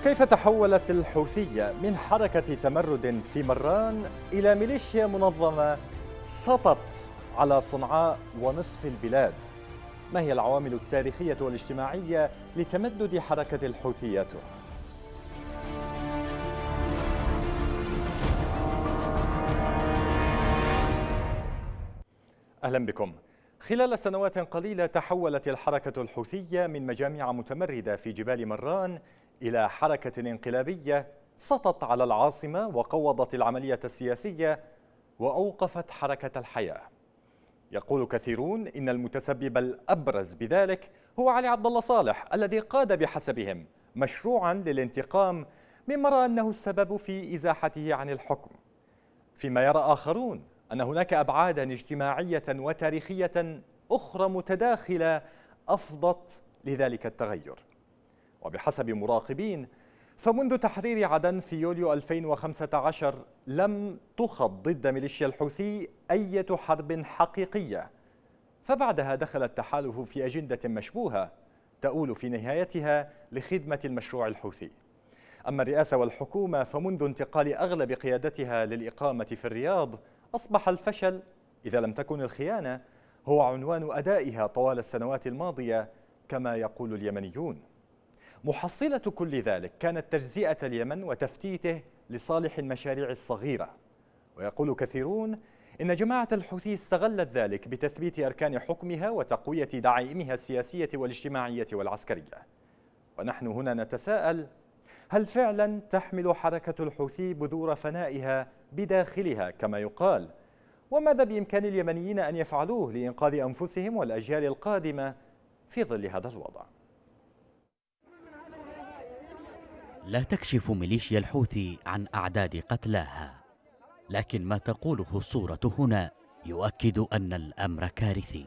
كيف تحولت الحوثية من حركة تمرد في مران إلى ميليشيا منظمة سطت على صنعاء ونصف البلاد؟ ما هي العوامل التاريخية والاجتماعية لتمدد حركة الحوثية؟ أهلا بكم. خلال سنوات قليلة تحولت الحركة الحوثية من مجاميع متمردة في جبال مران إلى حركة انقلابية سطت على العاصمة وقوضت العملية السياسية وأوقفت حركة الحياة. يقول كثيرون إن المتسبب الأبرز بذلك هو علي عبد الله صالح الذي قاد بحسبهم مشروعا للانتقام ممن رأى أنه السبب في إزاحته عن الحكم، فيما يرى آخرون أن هناك أبعادا اجتماعية وتاريخية أخرى متداخلة أفضت لذلك التغير. وبحسب مراقبين فمنذ تحرير عدن في يوليو 2015 لم تخض ضد ميليشيا الحوثي أي حرب حقيقية، فبعدها دخل التحالف في أجندة مشبوهة تؤول في نهايتها لخدمة المشروع الحوثي. أما الرئاسة والحكومة فمنذ انتقال أغلب قيادتها للإقامة في الرياض أصبح الفشل إذا لم تكن الخيانة هو عنوان أدائها طوال السنوات الماضية كما يقول اليمنيون. محصلة كل ذلك كانت تجزئة اليمن وتفتيته لصالح المشاريع الصغيرة، ويقول كثيرون إن جماعة الحوثي استغلت ذلك بتثبيت أركان حكمها وتقوية دعائمها السياسية والاجتماعية والعسكرية. ونحن هنا نتساءل: هل فعلا تحمل حركة الحوثي بذور فنائها بداخلها كما يقال؟ وماذا بإمكان اليمنيين أن يفعلوه لإنقاذ أنفسهم والأجيال القادمة في ظل هذا الوضع؟ لا تكشف ميليشيا الحوثي عن أعداد قتلاها، لكن ما تقوله الصورة هنا يؤكد أن الأمر كارثي.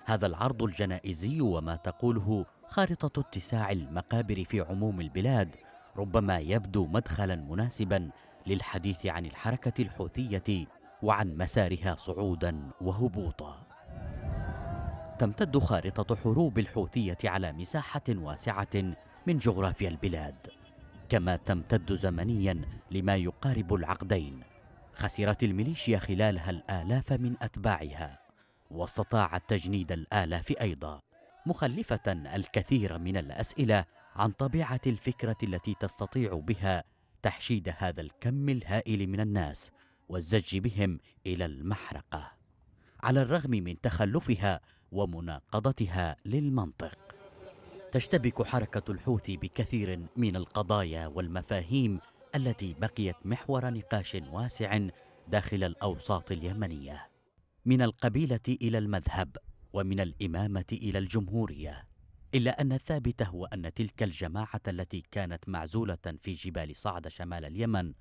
هذا العرض الجنائزي وما تقوله خارطة اتساع المقابر في عموم البلاد ربما يبدو مدخلا مناسبا للحديث عن الحركة الحوثية وعن مسارها صعودا وهبوطا. تمتد خارطة حروب الحوثية على مساحة واسعة من جغرافيا البلاد، كما تمتد زمنيا لما يقارب العقدين. خسرت الميليشيا خلالها الآلاف من أتباعها، واستطاعت تجنيد الآلاف أيضا، مخلفة الكثير من الأسئلة عن طبيعة الفكرة التي تستطيع بها تحشيد هذا الكم الهائل من الناس والزج بهم إلى المحرقة، على الرغم من تخلفها ومناقضتها للمنطق. تشتبك حركة الحوثي بكثير من القضايا والمفاهيم التي بقيت محور نقاش واسع داخل الأوساط اليمنية، من القبيلة إلى المذهب ومن الإمامة إلى الجمهورية، إلا أن الثابت هو أن تلك الجماعة التي كانت معزولة في جبال صعد شمال اليمن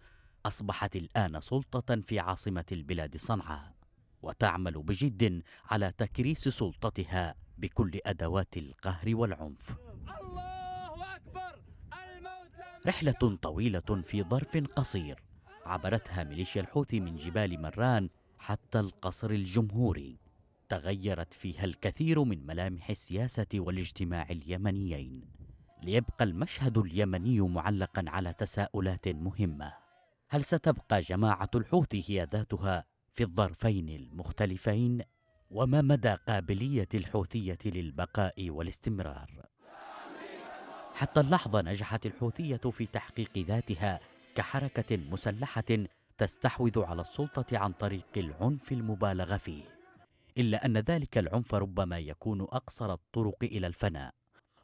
أصبحت الآن سلطة في عاصمة البلاد صنعاء، وتعمل بجد على تكريس سلطتها بكل أدوات القهر والعنف. رحلة طويلة في ظرف قصير عبرتها ميليشيا الحوثي من جبال مران حتى القصر الجمهوري، تغيرت فيها الكثير من ملامح السياسة والاجتماع اليمنيين، ليبقى المشهد اليمني معلقا على تساؤلات مهمة. هل ستبقى جماعة الحوثي هي ذاتها في الظرفين المختلفين؟ وما مدى قابلية الحوثية للبقاء والاستمرار؟ حتى اللحظة نجحت الحوثية في تحقيق ذاتها كحركة مسلحة تستحوذ على السلطة عن طريق العنف المبالغ فيه، إلا أن ذلك العنف ربما يكون أقصر الطرق إلى الفناء،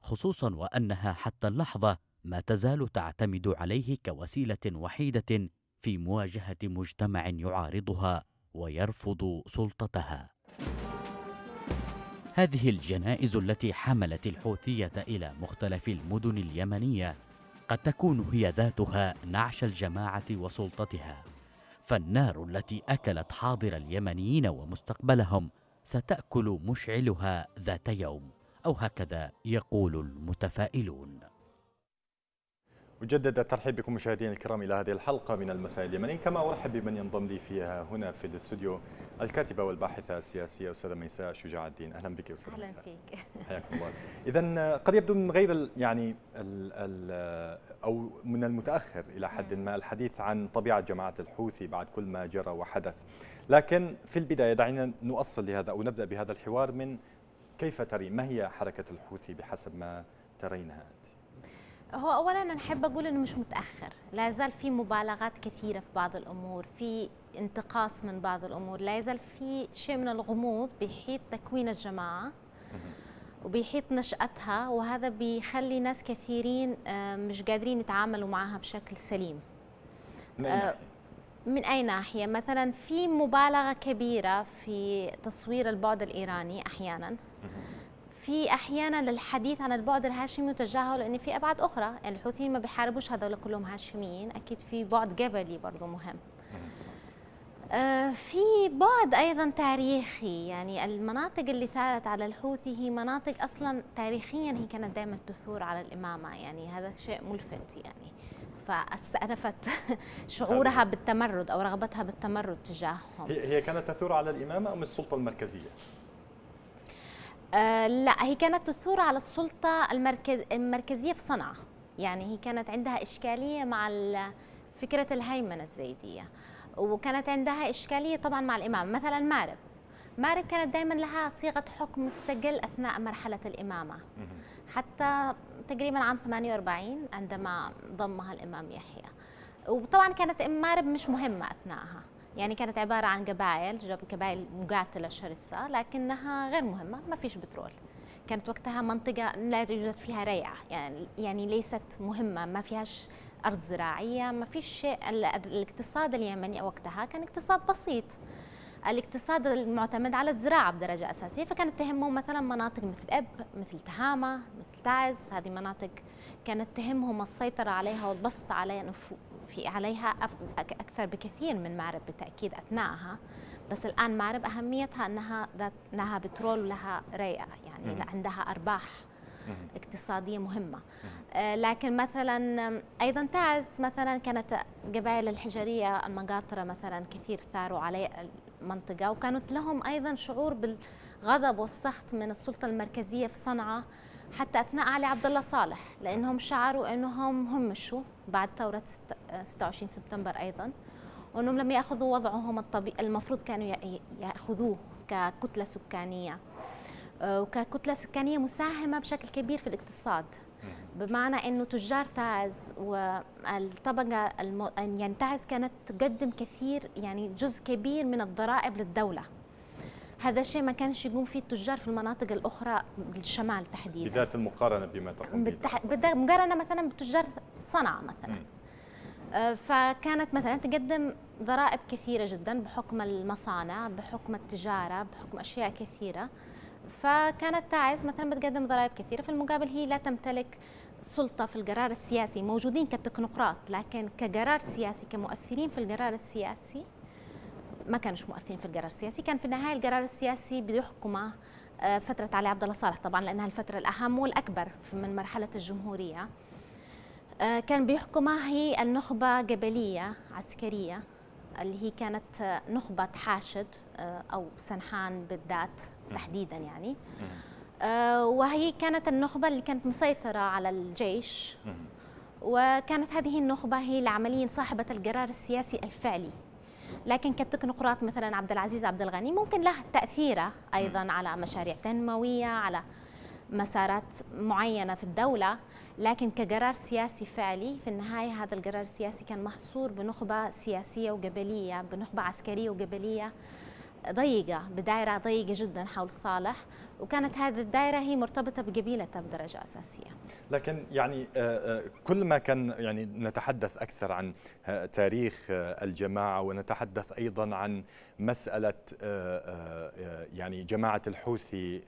خصوصا وأنها حتى اللحظة ما تزال تعتمد عليه كوسيلة وحيدة في مواجهة مجتمع يعارضها ويرفض سلطتها. هذه الجنائز التي حملت الحوثية إلى مختلف المدن اليمنية قد تكون هي ذاتها نعش الجماعة وسلطتها، فالنار التي أكلت حاضر اليمنيين ومستقبلهم ستأكل مشعلها ذات يوم، أو هكذا يقول المتفائلون. أجدد الترحيب بكم مشاهدينا الكرام إلى هذه الحلقة من المساء اليمني، كما أرحب بمن ينضم لي فيها هنا في الاستوديو الكاتبة والباحثة السياسية أستاذة ميساء شجاع الدين. أهلا بك أستاذة ميساء. أهلا فيك. حياكم الله. إذا قد يبدو من غير أو من المتأخر إلى حد ما الحديث عن طبيعة جماعة الحوثي بعد كل ما جرى وحدث، لكن في البداية دعينا نؤصل لهذا أو نبدأ بهذا الحوار من كيف ترى ما هي حركة الحوثي بحسب ما ترينها أنت؟ هو أولا أنا أحب أقول إنه مش متأخر، لا يزال في مبالغات كثيرة في بعض الأمور، في انتقاص من بعض الأمور، لا يزال في شيء من الغموض بيحيط تكوين الجماعة وبيحيط نشأتها، وهذا بيخلي ناس كثيرين مش قادرين يتعاملوا معها بشكل سليم. من أي ناحية؟ مثلا في مبالغة كبيرة في تصوير البعد الإيراني أحيانا، في احيانا للحديث عن البعد الهاشمي وتجاهل لان في ابعاد اخرى، يعني الحوثيين ما بيحاربوش هذول كلهم هاشميين، اكيد في بعد جبلي برضه مهم. في بعد ايضا تاريخي، يعني المناطق اللي ثارت على الحوثي هي مناطق اصلا تاريخيا هي كانت دائما تثور على الامامه، يعني هذا شيء ملفت يعني، فاستأنفت شعورها بالتمرد او رغبتها بالتمرد تجاههم. هي كانت تثور على الامامه ام السلطه المركزيه؟ لا، هي كانت تثور على السلطة المركزية في صنعاء، يعني هي كانت عندها إشكالية مع فكرة الهيمنة الزيدية، وكانت عندها إشكالية طبعا مع الإمام. مثلا مارب كانت دائما لها صيغة حكم مستقل أثناء مرحلة الإمامة، حتى تقريبا عام 48 عندما ضمها الإمام يحيى. وطبعا كانت مارب مش مهمة أثناءها، يعني كانت عبارة عن قبائل مقاتلة شرسة لكنها غير مهمة، ما فيش بترول. كانت وقتها منطقة لا يوجد فيها ريعة، يعني ليست مهمة، ما فيهاش أرض زراعية، ما فيش شيء. الاقتصاد اليمني وقتها كان اقتصاد بسيط، الاقتصاد المعتمد على الزراعة بدرجة أساسية، فكانت تهمهم مثلا مناطق مثل أب، مثل تهامة، مثل تعز. هذه مناطق كانت تهمهم السيطرة عليها والبسط عليها أكثر بكثير من مارب بالتأكيد أثناءها، بس الآن مارب أهميتها أنها لها بترول ولها ريعة، يعني عندها أرباح اقتصادية مهمة. لكن مثلا أيضا تعز مثلا كانت قبائل الحجرية المقاطرة مثلا كثير ثاروا على المنطقة، وكانت لهم أيضا شعور بالغضب والسخط من السلطة المركزية في صنعاء حتى أثناء علي عبد الله صالح، لأنهم شعروا أنهم همشوا بعد ثورة 26 سبتمبر أيضا، وأنهم لم يأخذوا وضعهم الطبيعي المفروض كانوا يأخذوه ككتلة سكانية، وككتلة سكانية مساهمة بشكل كبير في الاقتصاد، بمعنى أنه تجار تعز والطبقة يعني تعز كانت تقدم كثير، يعني جزء كبير من الضرائب للدولة. هذا الشيء ما كانش يقوم فيه التجار في المناطق الأخرى بالشمال تحديدا، بذات المقارنة بما تقوم به، مقارنة مثلا بتجار صنعاء مثلا. فكانت مثلا تقدم ضرائب كثيرة جدا بحكم المصانع، بحكم التجارة، بحكم أشياء كثيرة. فكانت تعز مثلا بتقدم ضرائب كثيرة، في المقابل هي لا تمتلك سلطة في القرار السياسي، موجودين كتكنوقراط لكن كقرار سياسي كمؤثرين في القرار السياسي ما كانوش مؤثرين في القرار السياسي. كان في النهاية القرار السياسي بيحكمه فترة علي عبد الله صالح طبعا، لأنها الفترة الأهم والأكبر من مرحلة الجمهورية. كان بيحكمها هي النخبة قبلية عسكرية اللي هي كانت نخبة حاشد أو سنحان بالذات تحديدا يعني، وهي كانت النخبة اللي كانت مسيطرة على الجيش، وكانت هذه النخبة هي العمليا صاحبة القرار السياسي الفعلي. لكن كالتكنوقراط مثلا عبد العزيز عبد الغني ممكن له تأثيره أيضا على مشاريع تنموية، على مسارات معينة في الدولة، لكن كقرار سياسي فعلي في النهاية هذا القرار السياسي كان محصور بنخبة سياسية وقبلية، بنخبة عسكرية وقبلية ضيقة، بدائرة ضيقة جدا حول صالح، وكانت هذه الدائرة هي مرتبطة بقبيلتها بدرجة أساسية. لكن يعني كل ما كان يعني نتحدث أكثر عن تاريخ الجماعة، ونتحدث أيضا عن مسألة يعني جماعة الحوثي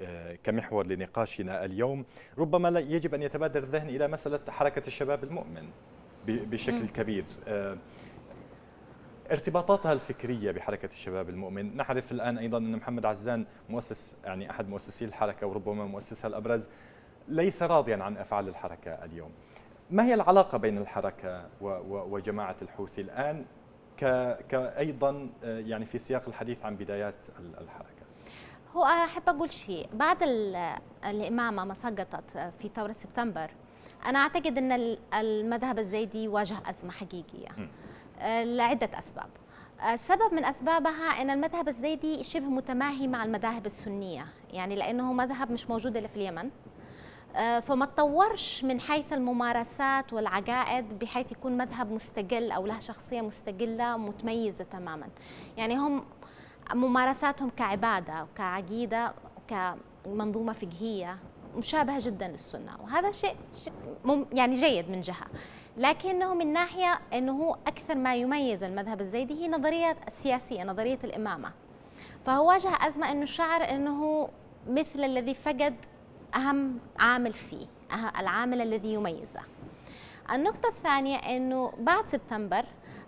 كمحور لنقاشنا اليوم، ربما يجب أن يتبادر الذهن إلى مسألة حركة الشباب المؤمن بشكل كبير. ارتباطاتها الفكرية بحركة الشباب المؤمن. نعرف الآن أيضا أن محمد عزان مؤسس، يعني أحد مؤسسي الحركة وربما مؤسسها الأبرز، ليس راضيا عن أفعال الحركة اليوم. ما هي العلاقة بين الحركة وجماعة الحوثي الآن كأيضا يعني في سياق الحديث عن بدايات الحركة؟ هو أحب أقول شيء، بعد الإمامة ما سقطت في ثورة سبتمبر، أنا أعتقد أن المذهب الزيدي واجه أزمة حقيقية لعدة أسباب. سبب من أسبابها أن المذهب الزيدي شبه متماهي مع المذاهب السنية، يعني لأنه مذهب مش موجود إلا في اليمن، فما تطورش من حيث الممارسات والعقائد بحيث يكون مذهب مستقل أو له شخصية مستقلة متميزة تماما. يعني هم ممارساتهم كعبادة وكعقيدة وكمنظومة فقهية مشابهة جدا للسنة، وهذا شيء يعني جيد من جهة، لكنه من ناحية أنه أكثر ما يميز المذهب الزيدي هي نظرية السياسية، نظرية الإمامة. فهو واجه أزمة أنه شعر أنه مثل الذي فقد أهم عامل فيه، العامل الذي يميزه. النقطة الثانية أنه بعد سبتمبر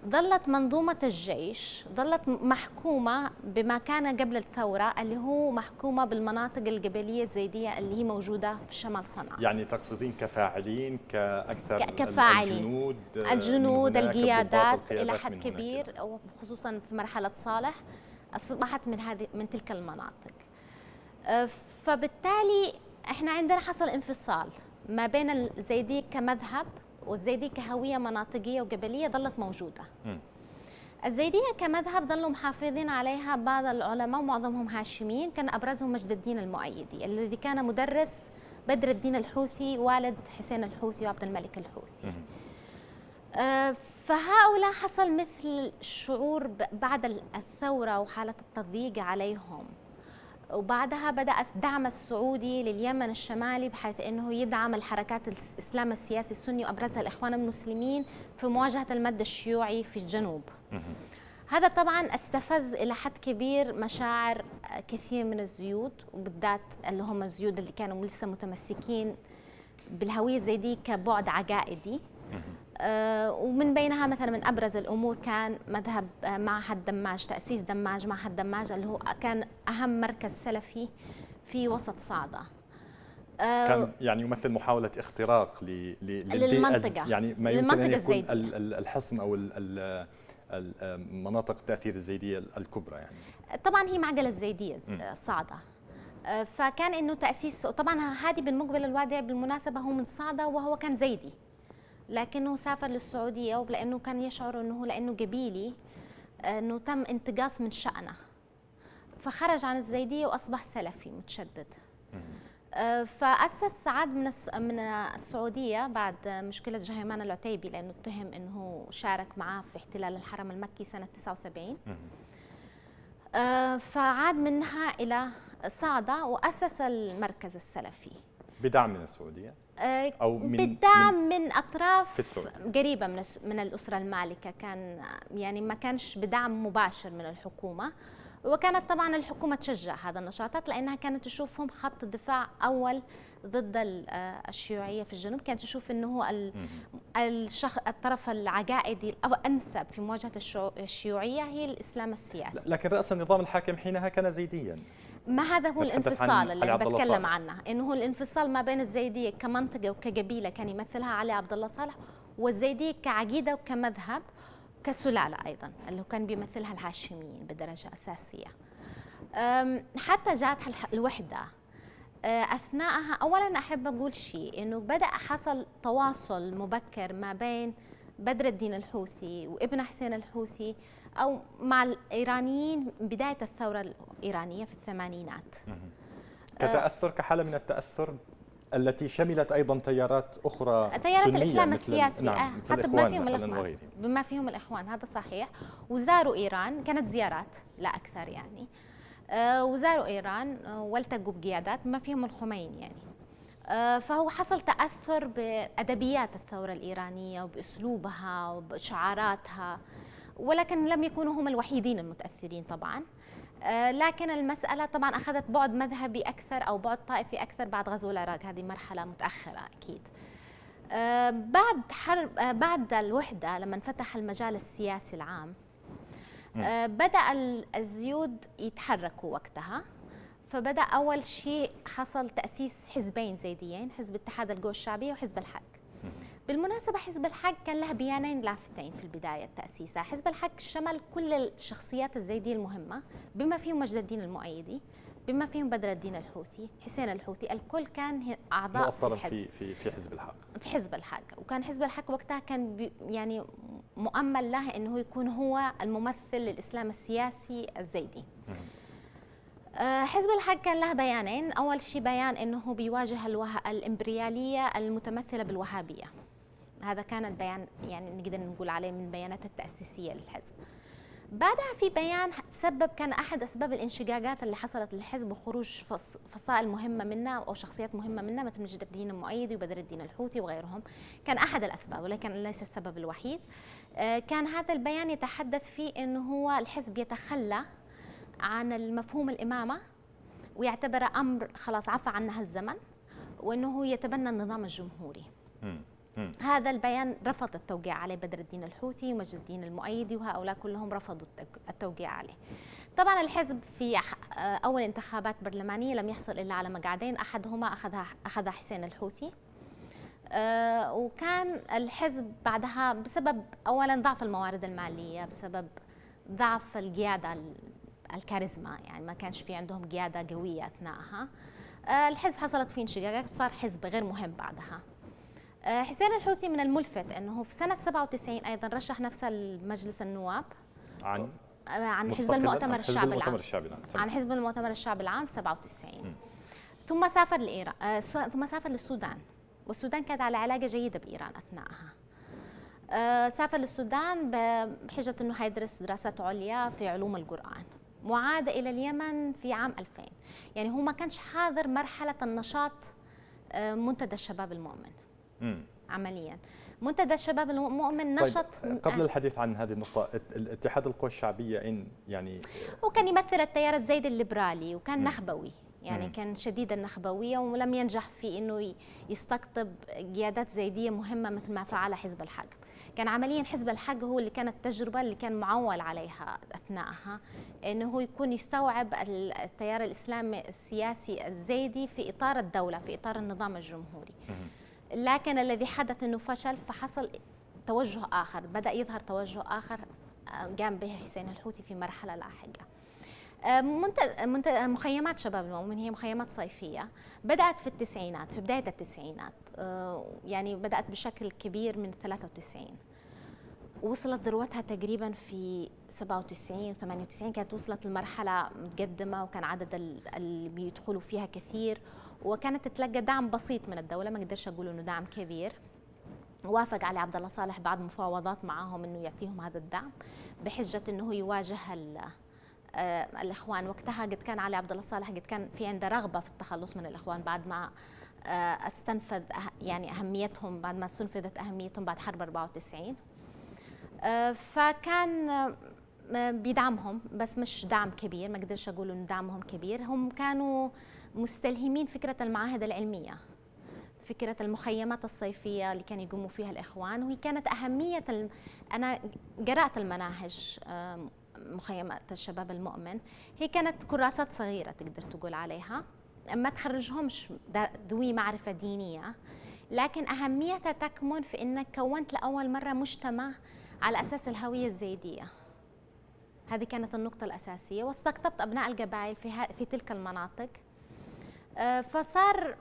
ظلت منظومة الجيش محكومة بما كان قبل الثورة، اللي هو محكومة بالمناطق القبلية الزيدية اللي هي موجودة في شمال صنعاء. يعني تقصدين كفاعلين كأكثر كفاعلين الجنود القيادات إلى حد كبير، وخصوصا في مرحلة صالح أصبحت من تلك المناطق. فبالتالي احنا عندنا حصل انفصال ما بين الزيدي كمذهب والزيدي كهوية مناطقية وقبلية ظلت موجودة. الزيدية كمذهب ظلوا محافظين عليها بعض العلماء ومعظمهم هاشميين، كان أبرزهم مجد الدين المؤيدي الذي كان مدرس بدر الدين الحوثي والد حسين الحوثي وعبد الملك الحوثي. فهؤلاء حصل مثل الشعور بعد الثورة وحالة التضييق عليهم، وبعدها بدأ الدعم السعودي لليمن الشمالي بحيث أنه يدعم الحركات الإسلام السياسي السني وأبرزها الإخوان المسلمين في مواجهة المد الشيوعي في الجنوب. هذا طبعا استفز إلى حد كبير مشاعر كثير من الزيود، وبالذات اللي هم الزيود اللي كانوا لسه متمسكين بالهوية الزيدية كبعد عقائدي. ومن بينها مثلا من أبرز الأمور كان مذهب معهد دماج، تأسيس دماج، معهد دماج اللي هو كان أهم مركز سلفي في وسط صعدة. كان يعني يمثل محاولة اختراق للمنطقة، يعني ما يمكن أن يكون الحصن أو مناطق التأثير الزيدية الكبرى. يعني طبعا هي معقلة الزيدية صعدة، فكان إنه تأسيس. طبعا هادي بن مقبل الوادع بالمناسبة هو من صعدة وهو كان زيدي، لكنه سافر للسعودية ولأنه كان يشعر أنه لأنه قبيلي أنه تم انتقاص من شأنه، فخرج عن الزيدية وأصبح سلفي متشدد. فأسس عاد من السعودية بعد مشكلة جهيمان العتيبي، لأنه اتهم أنه شارك معاه في احتلال الحرم المكي سنة 79. فعاد منها إلى صعدة وأسس المركز السلفي بدعم من السعودية أو بالدعم من أطراف قريبة من الأسرة المالكة، كان يعني ما كانش بدعم مباشر من الحكومة. وكانت طبعا الحكومة تشجع هذا النشاطات لأنها كانت تشوفهم خط دفاع أول ضد الشيوعية في الجنوب، كانت تشوف أنه هو الطرف العقائدي الأنسب في مواجهة الشيوعية هي الإسلام السياسي. لكن رأس النظام الحاكم حينها كان زيديا. ما هذا هو الانفصال اللي أنا بتكلم عنه، إنه هو الانفصال ما بين الزيدية كمنطقة وكقبيلة كان يمثلها علي عبد الله صالح، والزيدية كعقيدة وكمذهب كسلالة أيضا اللي كان بيمثلها الهاشميين بدرجة أساسية. حتى جاءت الوحدة أثناءها. أولا أحب أقول شيء، إنه بدأ حصل تواصل مبكر ما بين بدر الدين الحوثي وابن حسين الحوثي أو مع الإيرانيين بداية الثورة الإيرانية في الثمانينات. كتأثر، كحالة من التأثر التي شملت أيضا تيارات أخرى تيارات سنية الإسلام السياسي، نعم، حتى بما فيهم الإخوان، هذا صحيح. وزاروا إيران، كانت زيارات لا أكثر يعني. وزاروا إيران والتقوا بقيادات بما فيهم الخميني يعني. فهو حصل تأثر بأدبيات الثورة الإيرانية وبأسلوبها وبشعاراتها، ولكن لم يكونوا هم الوحيدين المتأثرين طبعا. لكن المسألة طبعا أخذت بعد مذهبي أكثر أو بعد طائفي أكثر بعد غزو العراق، هذه مرحلة متأخرة أكيد. بعد الوحدة لما انفتح المجال السياسي العام بدأ الزيود يتحركوا وقتها. فبدأ أول شيء حصل تأسيس حزبين زيديين، حزب اتحاد القوى الشعبية وحزب الحق. بالمناسبة حزب الحق كان له بيانين لافتين في البداية تأسيسه. حزب الحق شمل كل الشخصيات الزيدية المهمة بما فيهم مجد الدين المؤيدي، بما فيهم بدر الدين الحوثي، حسين الحوثي، الكل كان أعضاء في الحزب في حزب الحق. في حزب الحق، وكان حزب الحق وقتها كان يعني مؤمل له أنه يكون هو الممثل للإسلام السياسي الزيدي. حزب الحق كان له بيانين. أول شيء بيان أنه بيواجه الإمبريالية المتمثلة بالوهابية، هذا كان البيان يعني نقدر نقول عليه من البيانات التأسيسية للحزب. بعدها في بيان كان أحد أسباب الانشقاقات اللي حصلت للحزب وخروج فصائل مهمة منه أو شخصيات مهمة منه مثل مجد الدين المؤيدي وبدر الدين الحوثي وغيرهم، كان أحد الأسباب ولكن ليس السبب الوحيد. كان هذا البيان يتحدث فيه أنه هو الحزب يتخلى عن المفهوم الإمامة ويعتبر أمر خلاص عفى عنها الزمن، وأنه يتبنى النظام الجمهوري. هذا البيان رفض التوقيع عليه بدر الدين الحوثي ومجد الدين المؤيدي، وهؤلاء كلهم رفضوا التوقيع عليه. طبعا الحزب في أول انتخابات برلمانية لم يحصل إلا على مقعدين، أحدهما أخذها حسين الحوثي. وكان الحزب بعدها بسبب أولا ضعف الموارد المالية، بسبب ضعف القيادة الكاريزما، يعني ما كانش في عندهم قيادة قوية أثناءها. الحزب حصلت فيه انشقاقات وصار حزب غير مهم بعدها. حسين الحوثي من الملفت أنه في سنة 97 أيضا رشح نفسه لمجلس النواب عن حزب المؤتمر الشعبي العام، عن حزب المؤتمر الشعبي العام في 97. ثم سافر لإيران، ثم سافر للسودان، والسودان كانت على علاقة جيدة بإيران أثناءها. سافر للسودان بحجة أنه حيدرس دراسات عليا في علوم القرآن، وعاد إلى اليمن في عام 2000. يعني هو ما كانش حاضر مرحلة النشاط منتدى الشباب المؤمن. عمليا منتدى الشباب المؤمن نشط. طيب قبل الحديث عن هذه النقطة، الاتحاد القوى الشعبية إن يعني هو كان يمثل التيار الزيدي الليبرالي وكان نخبوي، يعني كان شديد النخبوية ولم ينجح في أنه يستقطب قيادات زيدية مهمة مثل ما فعل حزب الحق. كان عمليا حزب الحق هو اللي كانت التجربة اللي كان معول عليها أثناءها، أنه هو يكون يستوعب التيار الإسلامي السياسي الزيدي في إطار الدولة، في إطار النظام الجمهوري. لكن الذي حدث أنه فشل، فحصل توجه آخر، بدأ يظهر توجه آخر قام به حسين الحوثي في مرحلة لاحقة. مخيمات شباب المؤمن هي مخيمات صيفية بدأت في التسعينات، في بداية التسعينات، يعني بدأت بشكل كبير من 93 ووصلت ذروتها تقريبا في 97 و 98. كانت وصلت لمرحلة متقدمة وكان عدد اللي بيدخلوا فيها كثير، وكانت تتلقى دعم بسيط من الدولة، ما اقدرش اقول انه دعم كبير. وافق علي عبد الله صالح بعد مفاوضات معهم انه يعطيهم هذا الدعم بحجة انه يواجه الاخوان. وقتها قد كان علي عبد الله صالح قد كان في عنده رغبة في التخلص من الاخوان بعد ما استنفذ يعني اهميتهم، بعد ما استنفذت اهميتهم بعد حرب 94. فكان بيدعمهم بس مش دعم كبير، ما اقدرش اقول انه دعمهم كبير. هم كانوا مستلهمين فكرة المعاهد العلمية، فكرة المخيمات الصيفية اللي كانوا يقوموا فيها الإخوان، وهي كانت أهمية أنا قرأت المناهج مخيمات الشباب المؤمن، هي كانت كراسات صغيرة تقدر تقول عليها، ما تخرجهمش ذوي معرفة دينية، لكن أهميتها تكمن في أنك كونت لأول مرة مجتمع على أساس الهوية الزيدية. هذه كانت النقطة الأساسية، واستقطبت أبناء القبائل في تلك المناطق، فصار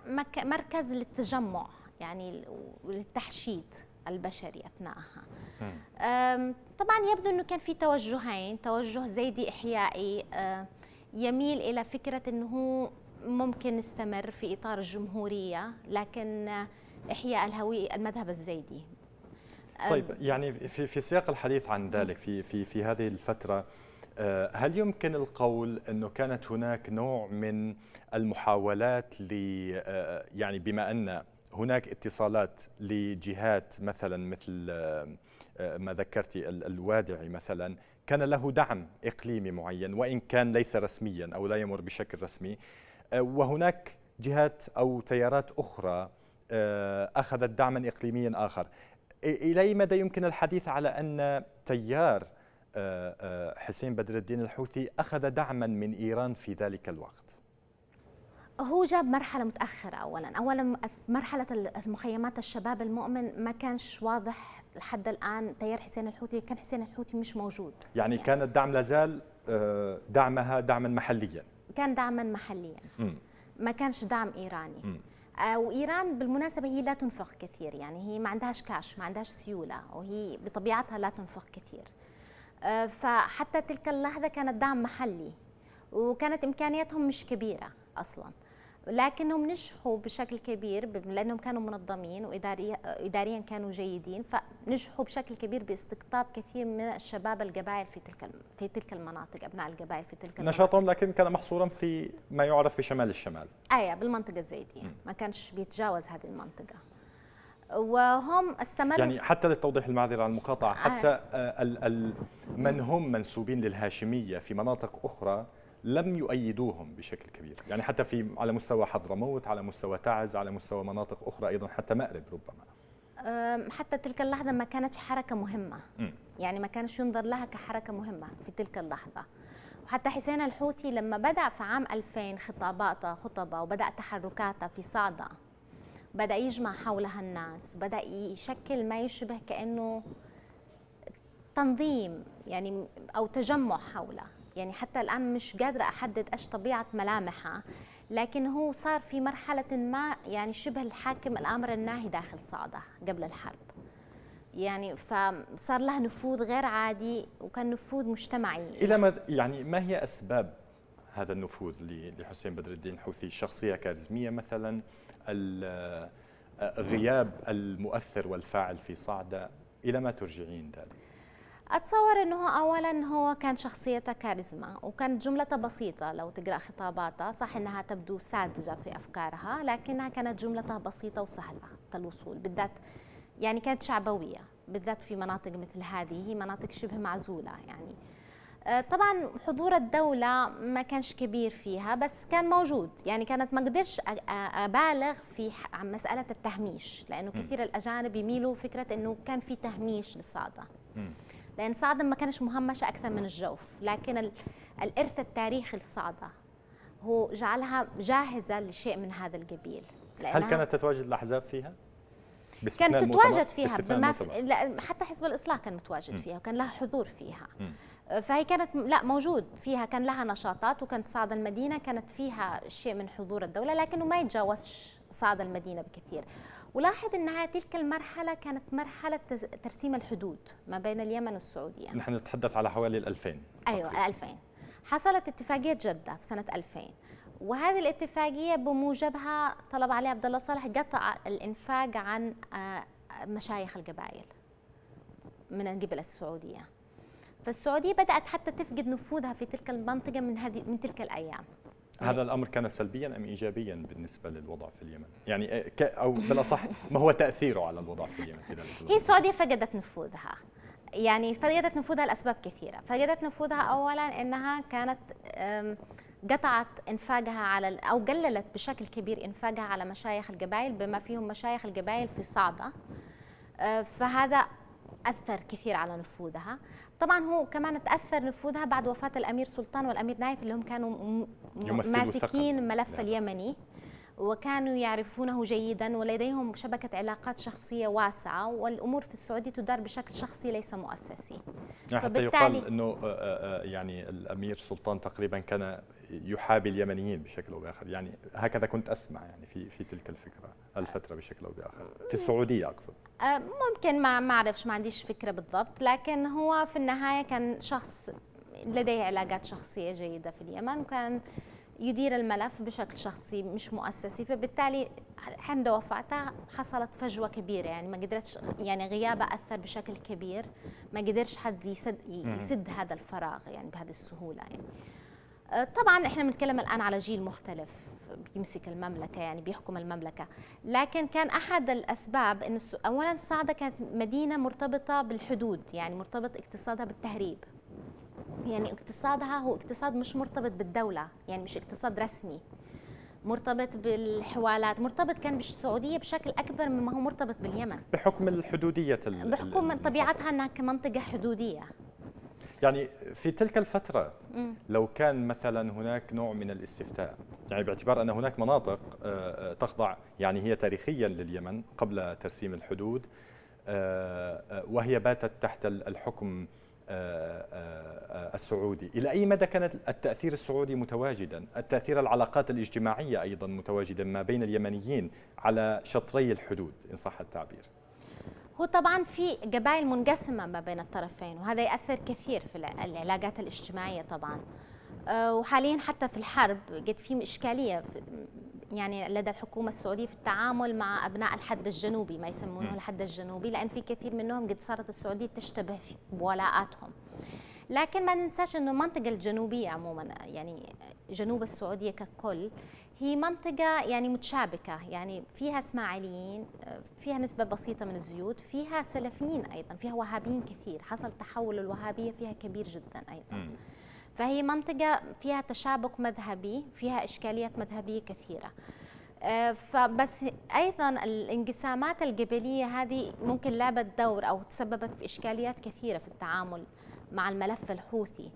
مركز للتجمع يعني للتحشيد البشري أثناءها. طبعا يبدو أنه كان في توجهين، توجه زيدي إحيائي يميل إلى فكرة أنه ممكن نستمر في إطار الجمهورية لكن إحياء الهوية المذهب الزيدي. طيب يعني في سياق الحديث عن ذلك في هذه الفترة، هل يمكن القول أنه كانت هناك نوع من المحاولات يعني بما أن هناك اتصالات لجهات مثل ما ذكرتي الوادعي مثلا كان له دعم إقليمي معين وإن كان ليس رسميا أو لا يمر بشكل رسمي، وهناك جهات أو تيارات أخرى أخذت دعما إقليميا آخر، إلى أي مدى يمكن الحديث على أن تيار حسين بدر الدين الحوثي أخذ دعما من إيران في ذلك الوقت؟ هو جاب مرحلة متأخرة. أولا مرحلة المخيمات الشباب المؤمن ما كانش واضح لحد الآن تيار حسين الحوثي، كان حسين الحوثي مش موجود. يعني كان الدعم لازال دعمها دعما محليا، كان دعما محليا، ما كانش دعم إيراني. وإيران بالمناسبة هي لا تنفق كثير، يعني هي ما عندهاش كاش، ما عندهاش سيولة، وهي بطبيعتها لا تنفق كثير. فحتى تلك اللحظة كان الدعم محلي، وكانت إمكانياتهم مش كبيرة أصلاً، لكنهم نجحوا بشكل كبير لأنهم كانوا منظمين وإداريا كانوا جيدين، فنجحوا بشكل كبير باستقطاب كثير من الشباب القبائل في تلك المناطق، أبناء القبائل في تلك المناطق. نشاطهم لكن كان محصورا في ما يعرف بشمال الشمال. بالمنطقة الزيدية، ما كانش بيتجاوز هذه المنطقة، وهم استمروا. يعني حتى للتوضيح، المعذرة على المقاطعة، حتى من هم منسوبين للهاشمية في مناطق أخرى لم يؤيدوهم بشكل كبير، يعني حتى على مستوى حضرموت، على مستوى تعز، على مستوى مناطق أخرى أيضا، حتى مأرب ربما. حتى تلك اللحظة ما كانتش حركة مهمة، يعني ما كانش ينظر لها كحركة مهمة في تلك اللحظة. وحتى حسين الحوثي لما بدأ في عام 2000 خطبة وبدأ تحركاته في صعدة، بدأ يجمع حولها الناس، وبدأ يشكل ما يشبه كأنه تنظيم يعني أو تجمع حوله. يعني حتى الآن مش قادرة أحدد إيش طبيعة ملامحها، لكن هو صار في مرحلة ما يعني شبه الحاكم الآمر الناهي داخل صعدة قبل الحرب، يعني فصار له نفوذ غير عادي، وكان نفوذ مجتمعي. إلى ما هي أسباب هذا النفوذ لحسين بدر الدين الحوثي؟ شخصية كاريزمية مثلا، غياب المؤثر والفاعل في صعدة، إلى ما ترجعين ذلك؟ أتصور أنه أولاً هو كان شخصيته كاريزما، وكانت جملته بسيطة. لو تقرأ خطاباته صح أنها تبدو ساذجة في أفكارها، لكنها كانت جملتها بسيطة وسهلة الوصول، بالذات يعني كانت شعبوية، بالذات في مناطق مثل هذه، هي مناطق شبه معزولة. يعني طبعاً حضور الدولة ما كانش كبير فيها، بس كان موجود. يعني كانت ما قدرش أبالغ في مسألة التهميش، لأنه كثير الأجانب يميلوا فكرة أنه كان في تهميش للصعدة، لأن صعدة ما كانش مهمشة أكثر من الجوف، لكن الإرث التاريخي للصعدة هو جعلها جاهزة لشيء من هذا القبيل. هل كانت تتواجد الأحزاب فيها؟ كانت تتواجد فيها حتى حزب الإصلاح كان متواجد فيها، وكان لها حضور فيها. فهي كانت موجود فيها، كان لها نشاطات، وكانت صعدة المدينة كانت فيها شيء من حضور الدولة، لكنه ما يتجاوزش صعدة المدينة بكثير. ولاحظ أنها تلك المرحلة كانت مرحلة ترسيم الحدود ما بين اليمن والسعودية. نحن نتحدث على حوالي 2000. أيوة 2000 حصلت اتفاقية جدة في سنة 2000، وهذه الاتفاقية بموجبها طلب علي عبد الله صالح قطع الإنفاق عن مشايخ القبائل من قبل السعودية. فالسعودية بدأت حتى تفقد نفوذها في تلك المنطقة من تلك الأيام. هذا الأمر كان سلبيا أم إيجابيا بالنسبة للوضع في اليمن؟ يعني أو بالأصح ما هو تأثيره على الوضع في اليمن في ذلك الوقت؟ هي السعودية فقدت نفوذها، يعني فقدت نفوذها لأسباب كثيرة. فقدت نفوذها أولا أنها كانت قطعت إنفاقها أو قللت بشكل كبير إنفاقها على مشايخ القبائل، بما فيهم مشايخ القبائل في صعدة، فهذا أثر كثير على نفوذها. طبعا هو كمان تأثر نفوذها بعد وفاة الأمير سلطان والأمير نايف، اللي هم كانوا ماسكين الملف اليمني وكانوا يعرفونه جيدا، ولديهم شبكة علاقات شخصية واسعة، والأمور في السعودية تدار بشكل شخصي ليس مؤسسي. يعني حتى يقال أنه يعني الأمير سلطان تقريبا كان يحابي اليمنيين بشكل أو بآخر، يعني هكذا كنت أسمع يعني في تلك الفترة بشكل أو بآخر في السعودية أقصد. ممكن ما أعرفش، ما عنديش فكرة بالضبط، لكن هو في النهاية كان شخص لديه علاقات شخصية جيدة في اليمن، وكان يدير الملف بشكل شخصي مش مؤسسي. فبالتالي عند وفاته حصلت فجوة كبيرة، يعني ما قدرتش، يعني غيابه أثر بشكل كبير، ما قدرش حد يسد هذا الفراغ يعني بهذه السهولة. يعني طبعا احنا بنتكلم الآن على جيل مختلف بيمسك المملكة، يعني بيحكم المملكة، لكن كان أحد الأسباب أن أولا صعدة كانت مدينة مرتبطة بالحدود، يعني مرتبط اقتصادها بالتهريب، يعني اقتصادها هو اقتصاد مش مرتبط بالدولة، يعني مش اقتصاد رسمي، مرتبط بالحوالات، مرتبط كان بالسعودية بشكل أكبر مما هو مرتبط باليمن، بحكم الحدودية بحكم طبيعتها أنها كمنطقة حدودية. يعني في تلك الفترة لو كان مثلا هناك نوع من الاستفتاء، يعني باعتبار أن هناك مناطق تخضع، يعني هي تاريخيا لليمن قبل ترسيم الحدود، وهي باتت تحت الحكم السعودي، إلى أي مدى كان التأثير السعودي متواجدا؟ التأثير العلاقات الاجتماعية أيضا متواجدا ما بين اليمنيين على شطري الحدود إن صح التعبير. هو طبعا في قبائل منقسمة ما بين الطرفين، وهذا يأثر كثير في العلاقات الاجتماعية طبعا. وحاليا حتى في الحرب قد في إشكالية يعني لدى الحكومة السعودية في التعامل مع أبناء الحد الجنوبي، ما يسمونه الحد الجنوبي، لأن في كثير منهم قد صارت السعودية تشتبه بولاءاتهم. لكن ما ننساش أنه المنطقة الجنوبية عموما، يعني جنوب السعودية ككل، هي منطقة يعني متشابكة، يعني فيها اسماعيليين، فيها نسبة بسيطة من الزيود، فيها سلفيين أيضا، فيها وهابيين كثير، حصل تحول الوهابية فيها كبير جدا أيضا. فهي منطقة فيها تشابك مذهبي، فيها إشكاليات مذهبية كثيرة. فبس أيضا الانقسامات القبلية هذه ممكن لعبت دور أو تسببت في إشكاليات كثيرة في التعامل مع الملف الحوثي.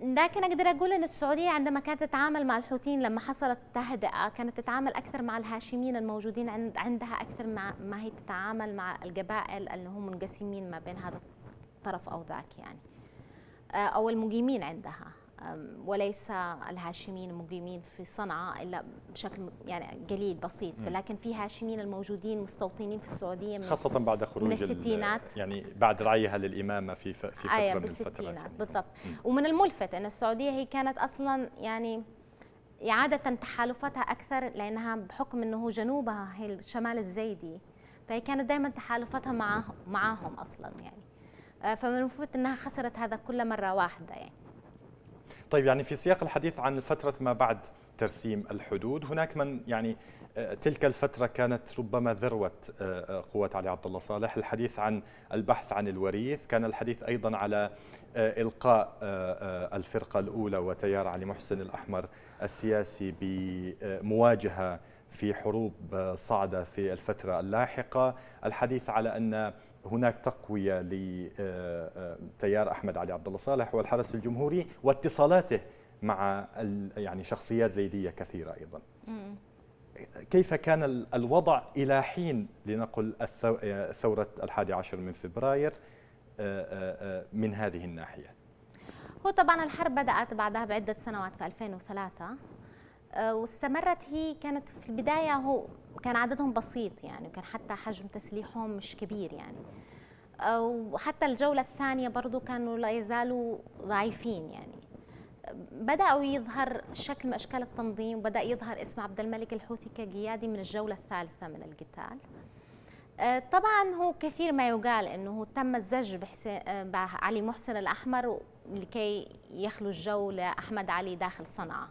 لكن أقدر أقول أن السعودية عندما كانت تتعامل مع الحوثيين لما حصلت تهدئة كانت تتعامل أكثر مع الهاشميين الموجودين عندها أكثر ما هي تتعامل مع القبائل اللي هم منقسمين ما بين هذا الطرف أو ذاك، يعني أو المقيمين عندها، وليس الهاشميين المقيمين في صنعاء إلا بشكل يعني قليل بسيط، لكن في هاشميين الموجودين مستوطنين في السعودية خاصة بعد خروج من الستينات، يعني بعد رعيها للإمامة في فترة من الستينات بالضبط. ومن الملفت أن السعودية هي كانت أصلا يعني إعادة تحالفاتها أكثر، لأنها بحكم أنه جنوبها هي الشمال الزيدي، فهي كانت دائما تحالفاتها معاهم أصلا، يعني فمن المفروض أنها خسرت هذا كل مرة واحدة يعني. طيب، يعني في سياق الحديث عن فترة ما بعد ترسيم الحدود، هناك من يعني تلك الفترة كانت ربما ذروة قوات علي عبد الله صالح، الحديث عن البحث عن الوريث، كان الحديث أيضا على إلقاء الفرقة الأولى وتيار علي محسن الأحمر السياسي بمواجهة في حروب صعدة في الفترة اللاحقة، الحديث على أن هناك تقوية لتيار أحمد علي عبد الله صالح والحرس الجمهوري واتصالاته مع يعني شخصيات زيدية كثيرة أيضا. كيف كان الوضع إلى حين لنقل ثورة 11 من فبراير من هذه الناحية؟ هو طبعا الحرب بدأت بعدها بعدة سنوات في 2003 واستمرت. هي كانت في البداية هو كان عددهم بسيط يعني، وكان حتى حجم تسليحهم مش كبير يعني، وحتى الجولة الثانية برضو كانوا لا يزالوا ضعيفين يعني. بدأوا يظهر شكل من أشكال التنظيم، وبدأ يظهر اسم عبد الملك الحوثي كقيادي من الجولة الثالثة من القتال. طبعا هو كثير ما يقال أنه تم الزج بعلي محسن الأحمر لكي يخلو الجو لأحمد علي داخل صنعاء.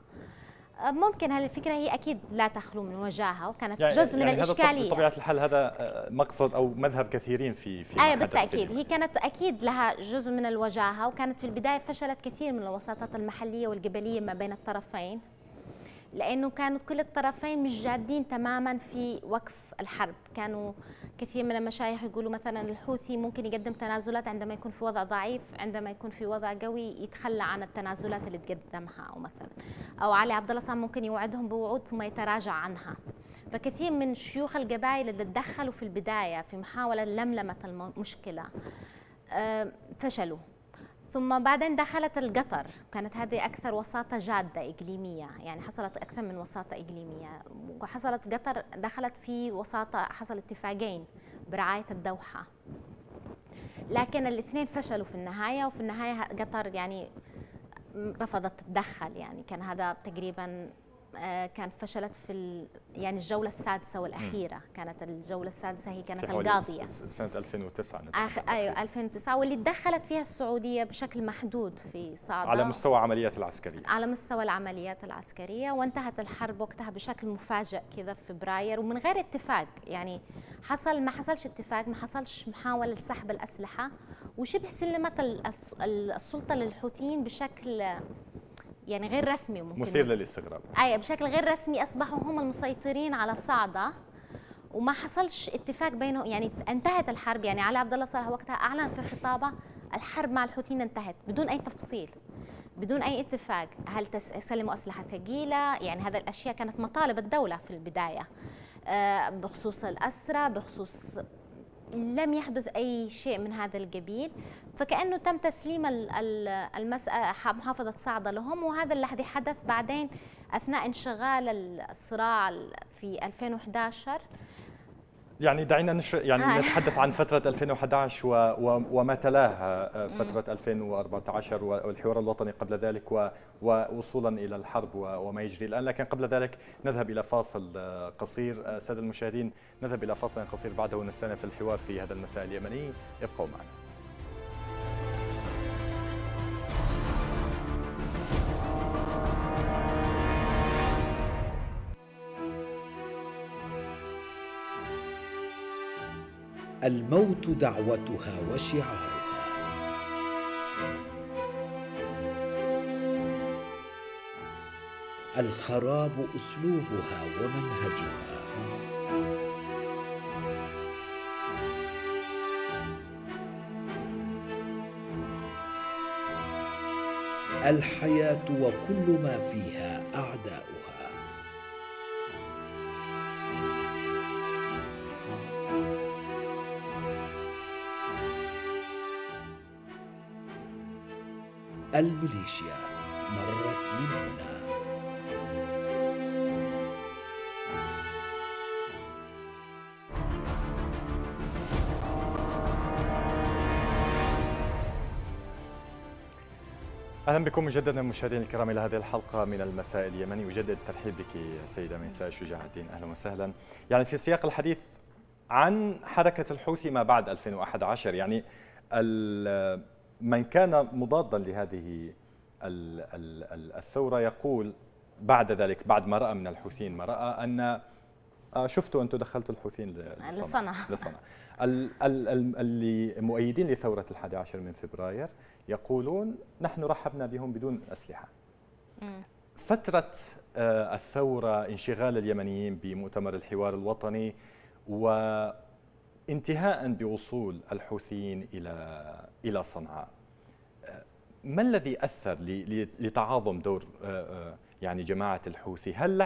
ممكن هالفكرة هي أكيد لا تخلو من وجاهة، وكانت يعني جزء من الإشكالية. بطبيعة الحال هذا مقصد أو مذهب كثيرين في بالتأكيد هي كانت أكيد لها جزء من الوجاهة، وكانت في البداية فشلت كثير من الوساطات المحلية والقبلية ما بين الطرفين، لأنه كانوا كل الطرفين مش جادين تماما في وقف الحرب. كانوا كثير من المشايخ يقولوا مثلا الحوثي ممكن يقدم تنازلات عندما يكون في وضع ضعيف، عندما يكون في وضع قوي يتخلى عن التنازلات اللي تقدمها، أو علي عبد الله صالح ممكن يوعدهم بوعود ثم يتراجع عنها. فكثير من شيوخ القبائل اللي تدخلوا في البداية في محاولة لملمة المشكلة فشلوا. ثم بعدين دخلت القطر، كانت هذه أكثر وساطة جادة إقليمية، يعني حصلت أكثر من وساطة إقليمية، وحصلت قطر دخلت في وساطة، حصل اتفاقين برعاية الدوحة، لكن الاثنين فشلوا في النهاية. وفي النهاية قطر يعني رفضت تتدخل، يعني كان هذا تقريبا كان فشلت في يعني الجولة السادسة والأخيرة. كانت الجولة السادسة هي كانت القاضية سنة 2009 أيوة 2009، واللي تدخلت فيها السعودية بشكل محدود في صعدة على مستوى عمليات العسكرية، على مستوى العمليات العسكرية. وانتهت الحرب وقتها بشكل مفاجئ كذا في فبراير ومن غير اتفاق، يعني ما حصلش اتفاق، ما حصلش محاولة لسحب الأسلحة، وشبه سلمت السلطة للحوثيين بشكل يعني غير رسمي، ممكن مثير للاستغراب. بشكل غير رسمي أصبحوا هم المسيطرين على صعدة، وما حصلش اتفاق بينهم. يعني انتهت الحرب، يعني علي عبد الله صالح وقتها أعلن في خطابه الحرب مع الحوثيين انتهت بدون أي تفصيل، بدون أي اتفاق. هل سلموا أسلحة ثقيلة؟ يعني هذه الأشياء كانت مطالب الدولة في البداية بخصوص الأسرى، بخصوص لم يحدث أي شيء من هذا القبيل. فكأنه تم تسليم المسألة محافظة صعدة لهم، وهذا الذي حدث بعدين أثناء انشغال الصراع في 2011. يعني دعينا نتحدث عن فترة 2011 وما تلاها فترة 2014 والحوار الوطني قبل ذلك ووصولا إلى الحرب وما يجري الآن. لكن قبل ذلك نذهب إلى فاصل قصير. سادة المشاهدين، نذهب إلى فاصل قصير، بعده نستأنف الحوار في هذا المساء اليمني. ابقوا معنا. الموت دعوتها وشعارها، الخراب أسلوبها ومنهجها، الحياة وكل ما فيها أعداؤها. الميليشيا مرت من هنا. اهلا بكم مجددا مشاهدينا الكرام الى هذه الحلقه من المساء اليمني. اجدد الترحيب بك السيده ميساء شجاع الدين، اهلا وسهلا. يعني في سياق الحديث عن حركه الحوثي ما بعد 2011، يعني من كان مضادا لهذه الثورة يقول بعد ذلك، بعد ما رأى من الحوثيين ما رأى، أن شفتوا أنتم دخلتوا الحوثيين لصنعاء. اللي مؤيدين لثورة 11 من فبراير يقولون نحن رحبنا بهم بدون أسلحة. فترة الثورة، انشغال اليمنيين بمؤتمر الحوار الوطني وانتهاء بوصول الحوثيين إلى صنعاء، ما الذي أثر لتعاظم دور يعني جماعة الحوثي؟ هل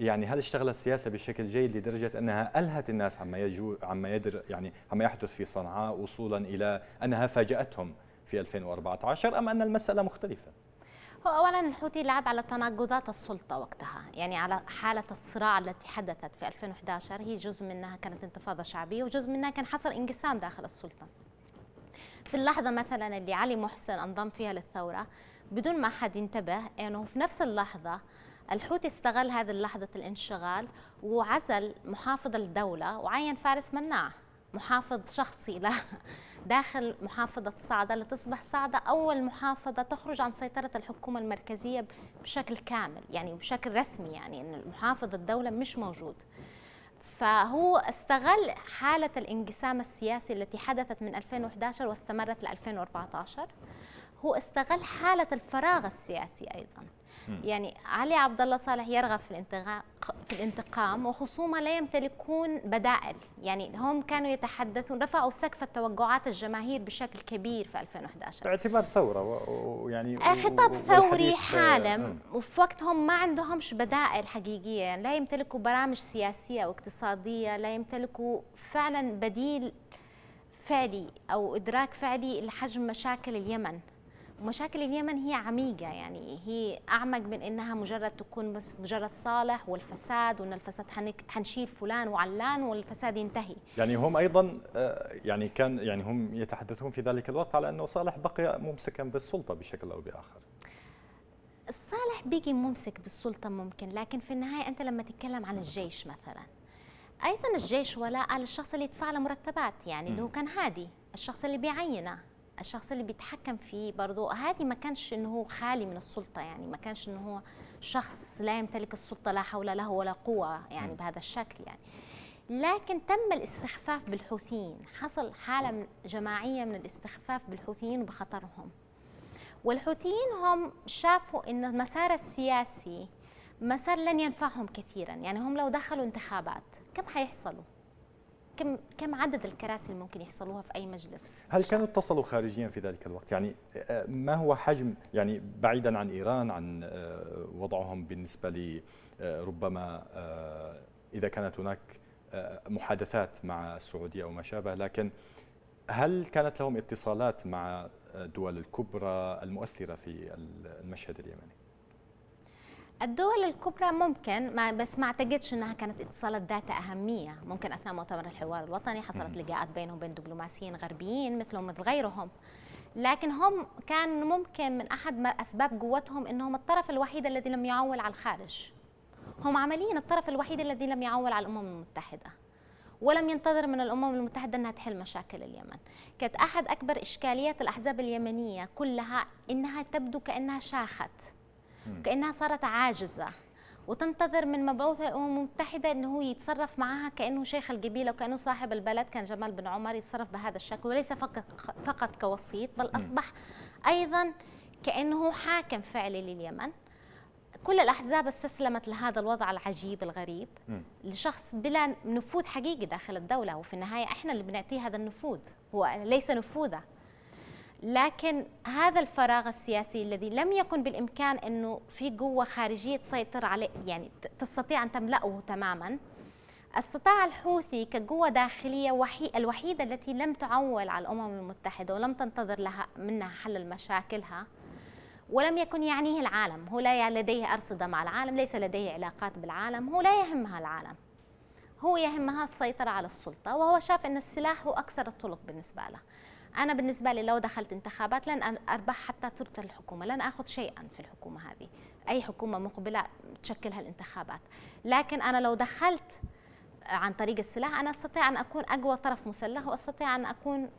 هل اشتغلت السياسة بشكل جيد لدرجة أنها ألهت الناس عما يحدث في صنعاء وصولا إلى أنها فاجأتهم في 2014، أم أن المسألة مختلفة؟ هو أولا الحوثي لعب على تناقضات السلطة وقتها، يعني على حالة الصراع التي حدثت في 2011. هي جزء منها كانت انتفاضة شعبية، وجزء منها كان حصل انقسام داخل السلطة. في اللحظة مثلا اللي علي محسن انضم فيها للثورة بدون ما حد ينتبه انه في نفس اللحظة الحوثي استغل هذه اللحظة الانشغال وعزل محافظ الدولة وعين فارس مناع محافظ شخصي له داخل محافظة صعدة، لتصبح صعدة أول محافظة تخرج عن سيطرة الحكومة المركزية بشكل كامل، يعني بشكل رسمي، يعني أن محافظ الدولة مش موجود. فهو استغل حالة الانقسام السياسي التي حدثت من 2011 واستمرت ل 2014. هو استغل حالة الفراغ السياسي أيضا. يعني علي عبد الله صالح يرغب في الانتقام، وخصومه لا يمتلكون بدائل. يعني هم كانوا يتحدثون، رفعوا سقف التوقعات الجماهير بشكل كبير في 2011 باعتبار ثورة، ويعني خطاب ثوري حالم، وفي وقتهم ما عندهمش بدائل حقيقية، يعني لا يمتلكوا برامج سياسية أو اقتصادية، لا يمتلكوا فعلا بديل فعلي أو إدراك فعلي لحجم مشاكل اليمن. ومشاكل اليمن هي عميقة، يعني هي أعمق من إنها مجرد تكون بس مجرد صالح والفساد، وإن الفساد حنشيل فلان وعلان والفساد ينتهي. يعني هم أيضا هم يتحدثون في ذلك الوقت على أنه صالح بقي ممسكا بالسلطة بشكل أو بآخر. صالح بيجي ممسك بالسلطة ممكن، لكن في النهاية أنت لما تتكلم عن الجيش مثلا، أيضا الجيش ولاء الشخص اللي يدفع له مرتبات، يعني اللي هو كان هادي، الشخص اللي بيعينه، الشخص اللي بيتحكم فيه برضه. هادي ما كانش انه هو خالي من السلطه، يعني ما كانش انه هو شخص لا يمتلك السلطه، لا حول له ولا قوه يعني بهذا الشكل يعني. لكن تم الاستخفاف بالحوثيين، حصل حاله جماعيه من الاستخفاف بالحوثيين وبخطرهم. والحوثيين هم شافوا ان المسار السياسي مسار لن ينفعهم كثيرا، يعني هم لو دخلوا انتخابات كم حيحصلوا؟ كم عدد الكراسي اللي ممكن يحصلوها في أي مجلس. هل كانوا اتصلوا خارجيا في ذلك الوقت؟ يعني ما هو حجم، يعني بعيدا عن إيران، عن وضعهم بالنسبة ل ربما إذا كانت هناك محادثات مع السعودية أو ما شابه، لكن هل كانت لهم اتصالات مع الدول الكبرى المؤثرة في المشهد اليمني؟ الدول الكبرى ممكن، بس ما اعتقدش انها كانت اتصالات ذات اهميه. ممكن اثناء مؤتمر الحوار الوطني حصلت لقاءات بينهم وبين دبلوماسيين غربيين مثلهم مثل غيرهم، لكن هم كان ممكن من احد اسباب قوتهم انهم الطرف الوحيد الذي لم يعول على الخارج. هم عمليا الطرف الوحيد الذي لم يعول على الامم المتحده، ولم ينتظر من الامم المتحده انها تحل مشاكل اليمن. كانت احد اكبر اشكاليات الاحزاب اليمنيه كلها انها تبدو كانها شاخت، كأنها صارت عاجزة، وتنتظر من مبعوث الأمم المتحدة أنه هو يتصرف معها كأنه شيخ القبيلة وكأنه صاحب البلد. كان جمال بن عمر يتصرف بهذا الشكل، وليس فقط كوسيط، بل أصبح أيضا كأنه حاكم فعلي لليمن. كل الأحزاب استسلمت لهذا الوضع العجيب الغريب لشخص بلا نفوذ حقيقي داخل الدولة، وفي النهاية إحنا اللي بنعطيه هذا النفوذ، هو ليس نفوذه. لكن هذا الفراغ السياسي الذي لم يكن بالإمكان أنه في قوة خارجية تسيطر عليه، يعني تستطيع أن تملأه تماما، استطاع الحوثي كقوة داخلية الوحيدة التي لم تعول على الأمم المتحدة ولم تنتظر لها منها حل مشاكلها، ولم يكن يعنيه العالم. هو لا لديه أرصدة مع العالم، ليس لديه علاقات بالعالم، هو لا يهمها العالم، هو يهمها السيطرة على السلطة، وهو شاف أن السلاح هو أكثر الطرق بالنسبة له. أنا بالنسبة لي لو دخلت انتخابات لن أربح حتى ترتل الحكومة، لن أخذ شيئا في الحكومة هذه، أي حكومة مقبلة تشكلها الانتخابات. لكن أنا لو دخلت عن طريق السلاح أنا أستطيع أن أكون أقوى طرف مسلح، وأستطيع أن أكون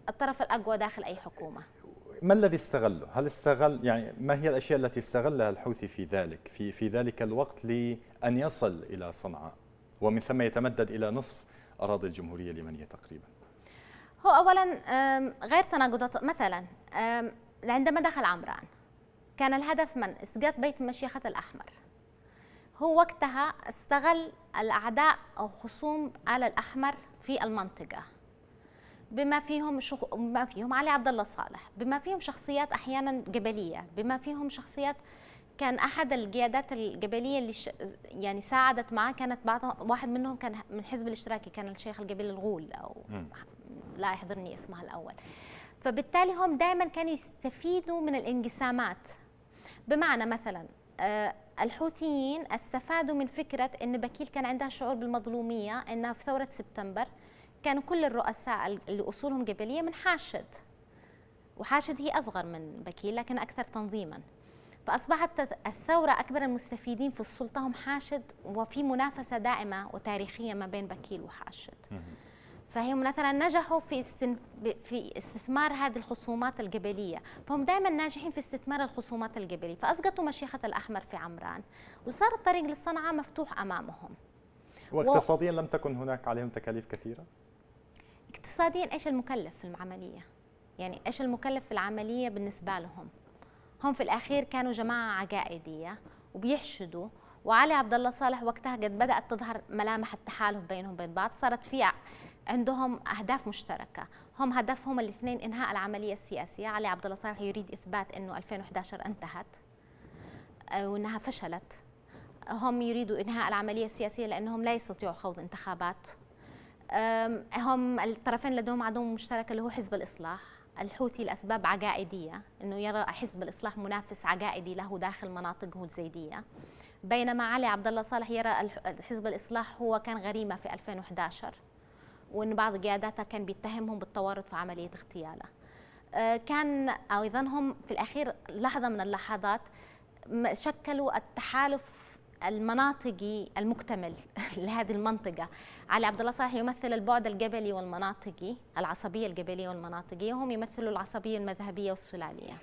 الطرف الأقوى داخل أي حكومة. ما الذي استغله؟ هل استغل، يعني ما هي الأشياء التي استغلها الحوثي في ذلك الوقت لأن يصل إلى صنعاء ومن ثم يتمدد إلى نصف أراضي الجمهورية اليمنية تقريبا؟ هو أولا غير تناقضات. مثلا عندما دخل عمران كان الهدف من إسقاط بيت مشيخة الأحمر. هو وقتها استغل الأعداء أو خصوم آل الأحمر في المنطقة، بما فيهم علي عبد الله صالح، بما فيهم شخصيات أحيانا قبلية، بما فيهم شخصيات كان أحد القيادات القبلية اللي يعني ساعدت معه، كانت واحد منهم كان من الحزب الاشتراكي، كان الشيخ القبيل الغول أو لا يحضرني اسمها الأول. فبالتالي هم دائما كانوا يستفيدوا من الانقسامات. بمعنى مثلا الحوثيين استفادوا من فكرة أن بكيل كان عندها شعور بالمظلومية، أنها في ثورة سبتمبر كانوا كل الرؤساء اللي أصولهم قبلية من حاشد، وحاشد هي أصغر من بكيل لكن أكثر تنظيما، فأصبحت الثورة أكبر المستفيدين في السلطة هم حاشد، وفي منافسة دائمة وتاريخية ما بين بكيل وحاشد. فهم مثلا نجحوا في استثمار هذه الخصومات القبلية، فهم دائما ناجحين في استثمار الخصومات القبلية، فأسقطوا مشيخة الأحمر في عمران وصار الطريق للصنعاء مفتوح أمامهم. واقتصاديا لم تكن هناك عليهم تكاليف كثيرة؟ اقتصاديا إيش المكلف في العملية؟ يعني إيش المكلف في العملية بالنسبة لهم؟ هم في الأخير كانوا جماعة عقائدية وبيحشدوا، وعلي عبد الله صالح وقتها قد بدأت تظهر ملامح التحالف بينهم وبين بعض، صارت في عندهم أهداف مشتركة. هم هدفهم الاثنين إنهاء العملية السياسية. علي عبد الله صالح يريد إثبات إنه 2011 انتهت وإنها فشلت. هم يريدوا إنهاء العملية السياسية لأنهم لا يستطيعوا خوض انتخابات. هم الطرفين لديهم عدو مشترك اللي هو حزب الإصلاح. الحوثي لأسباب عقائدية، إنه يرى حزب الإصلاح منافس عقائدي له داخل مناطقه الزيدية، بينما علي عبد الله صالح يرى حزب الإصلاح هو كان غريمة في 2011، وإن بعض قياداتها كان بيتهمهم بالتورط في عملية اغتياله. كان أيضا هم في الأخير لحظة من اللحظات شكلوا التحالف المناطقي المكتمل لهذه المنطقة. علي عبد الله صالح يمثل البعد القبلي والمناطقي، العصبية القبلية والمناطقية، وهم يمثلوا العصبية المذهبية والسلالية.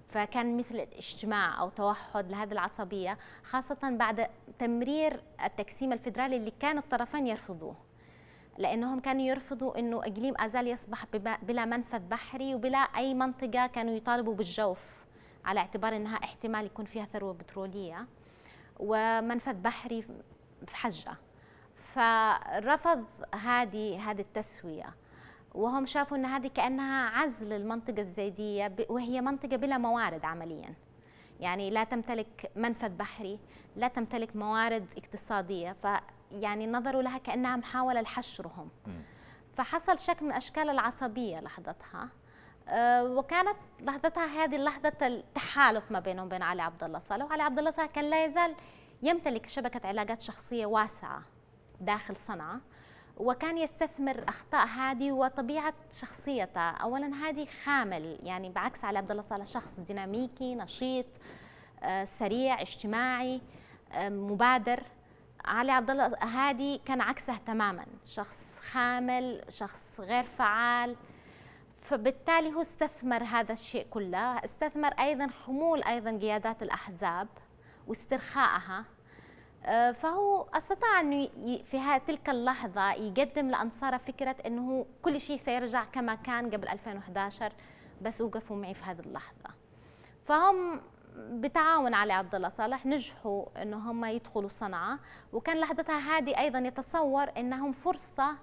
فكان مثل اجتماع أو توحد لهذه العصبية، خاصة بعد تمرير التقسيم الفيدرالي اللي كان الطرفين يرفضوه، لأنهم كانوا يرفضوا أنه إقليم آزال يصبح بلا منفذ بحري وبلا أي منطقة. كانوا يطالبوا بالجوف على اعتبار أنها احتمال يكون فيها ثروة بترولية ومنفذ بحري في حجة. فرفض هذه التسوية، وهم شافوا أن هذه كأنها عزل المنطقة الزيدية، وهي منطقة بلا موارد عملياً، يعني لا تمتلك منفذ بحري، لا تمتلك موارد اقتصادية، فيعني نظروا لها كأنها محاولة لحشرهم. فحصل شكل من أشكال العصبية لحظتها، وكانت لحظتها هذه لحظة التحالف ما بينهم وبين علي عبد الله صالح. وعلي عبد الله صالح كان لا يزال يمتلك شبكة علاقات شخصية واسعة داخل صنعاء، وكان يستثمر أخطاء هادي وطبيعة شخصيته. أولاً هادي خامل، يعني بعكس علي عبد الله صالح شخص ديناميكي نشيط سريع اجتماعي مبادر. علي عبد الله هادي كان عكسه تماماً، شخص خامل، شخص غير فعال. فبالتالي هو استثمر هذا الشيء كله، استثمر أيضاً خمول أيضاً قيادات الأحزاب واسترخائها. فهو استطاع أنه في تلك اللحظة يقدم لأنصاره فكرة أنه كل شيء سيرجع كما كان قبل 2011، بس وقفوا معي في هذه اللحظة. فهم بتعاون علي عبد الله صالح نجحوا أنه هم يدخلوا صنعاء، وكان لحظتها هادي أيضا يتصور أنهم فرصة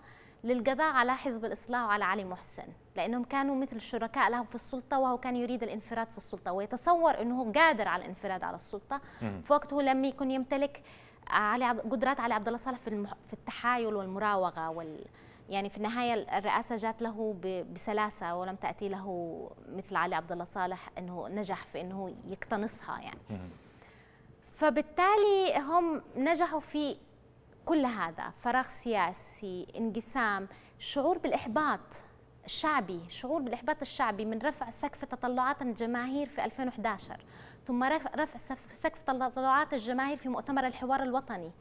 للقضاء على حزب الإصلاح وعلى علي محسن، لأنهم كانوا مثل شركاء له في السلطة، وهو كان يريد الانفراد في السلطة ويتصور أنه قادر على الانفراد على السلطة. في وقته لم يكن يمتلك قدرات علي عبد الله صالح في التحايل والمراوغة يعني في النهاية الرئاسة جات له بسلاسة، ولم تأتي له مثل علي عبد الله صالح أنه نجح في أنه يقتنصها يعني. فبالتالي هم نجحوا في كل هذا، فراغ سياسي، انقسام، شعور بالإحباط الشعبي، شعور بالإحباط الشعبي من رفع سقف تطلعات الجماهير في 2011، ثم رفع سقف تطلعات الجماهير في مؤتمر الحوار الوطني.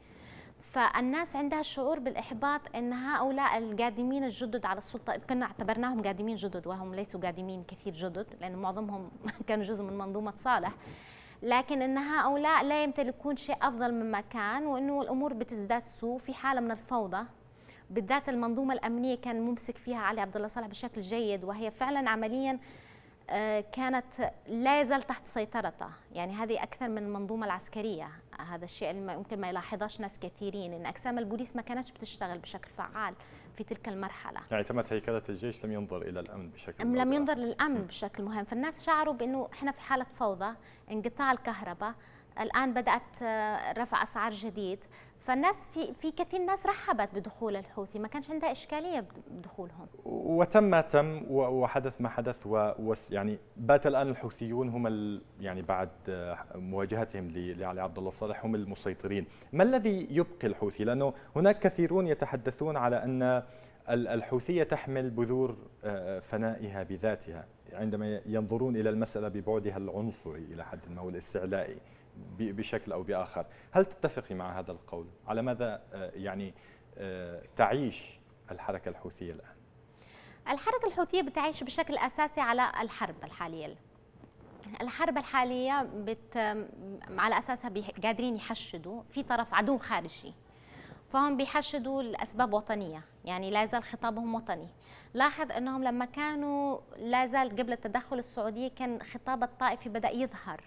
فالناس عندها شعور بالإحباط أن هؤلاء القادمين الجدد على السلطة، كنا اعتبرناهم قادمين جدد وهم ليسوا قادمين كثير جدد، لأن معظمهم كانوا جزء من منظومة صالح، لكن أن هؤلاء لا يمتلكون شيء أفضل مما كان، وأنه الأمور بتزداد سوء في حالة من الفوضى. بالذات المنظومة الأمنية كان ممسك فيها علي عبد الله صالح بشكل جيد، وهي فعلا عمليا كانت لا يزال تحت سيطرته. يعني هذه أكثر من المنظومة العسكرية، هذا الشيء اللي ممكن ما يلاحظش ناس كثيرين، إن أقسام البوليس ما كانتش بتشتغل بشكل فعال في تلك المرحلة. يعني تمت هيكلة الجيش لم ينظر إلى الأمن بشكل مهم. لم ينظر للأمن بشكل مهم، فالناس شعروا بأنه إحنا في حالة فوضى، انقطاع الكهرباء، الآن بدأت رفع أسعار جديد. فالناس في كثير ناس رحبت بدخول الحوثي، ما كانش عندها إشكالية بدخولهم. وتم ما تم وحدث ما حدث، يعني بات الآن الحوثيون هم يعني بعد مواجهتهم لعلي عبد الله صالح هم المسيطرين. ما الذي يبقي الحوثي؟ لأنه هناك كثيرون يتحدثون على أن الحوثية تحمل بذور فنائها بذاتها، عندما ينظرون إلى المسألة ببعدها العنصري إلى حد ما والاستعلائي بشكل أو بآخر. هل تتفقي مع هذا القول؟ على ماذا يعني تعيش الحركة الحوثية الآن؟ الحركة الحوثية بتعيش بشكل أساسي على الحرب الحالية. الحرب الحالية على أساسها قادرين يحشدوا في طرف عدو خارجي، فهم بيحشدوا لأسباب وطنية، يعني لا يزال خطابهم وطني. لاحظ أنهم لما كانوا لا زال قبل التدخل السعودي كان خطاب الطائفي بدأ يظهر.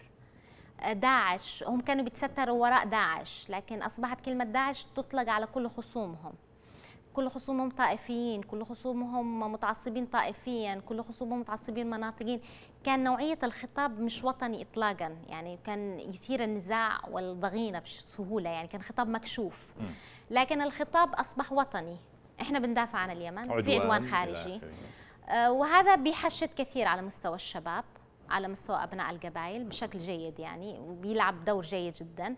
داعش هم كانوا بيتستروا وراء داعش، لكن أصبحت كلمة داعش تطلق على كل خصومهم. كل خصومهم طائفيين، كل خصومهم متعصبين طائفيا، كل خصومهم متعصبين مناطقيين. كان نوعية الخطاب مش وطني إطلاقا، يعني كان يثير النزاع والضغينة بسهولة، يعني كان خطاب مكشوف. لكن الخطاب أصبح وطني، إحنا بندافع عن اليمن في عدوان خارجي، وهذا بيحشد كثير على مستوى الشباب، على مستوى أبناء القبائل بشكل جيد يعني، وبيلعب دور جيد جدا.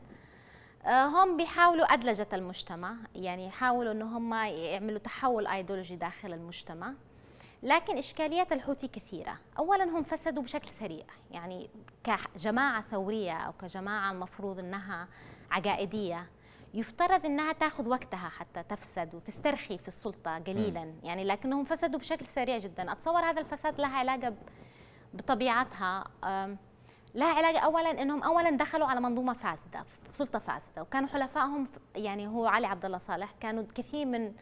هم بيحاولوا أدلجة المجتمع، يعني يحاولوا أن هم يعملوا تحول أيديولوجي داخل المجتمع. لكن إشكاليات الحوثي كثيرة. أولا هم فسدوا بشكل سريع، يعني كجماعة ثورية أو كجماعة المفروض أنها عقائدية يفترض أنها تأخذ وقتها حتى تفسد وتسترخي في السلطة قليلا، يعني لكنهم فسدوا بشكل سريع جدا. أتصور هذا الفساد لها علاقة بطبيعتها، لها علاقة أولا أنهم أولا دخلوا على منظومة فاسدة، سلطة فاسدة، وكانوا حلفائهم يعني هو علي عبد الله صالح، كانوا كثير من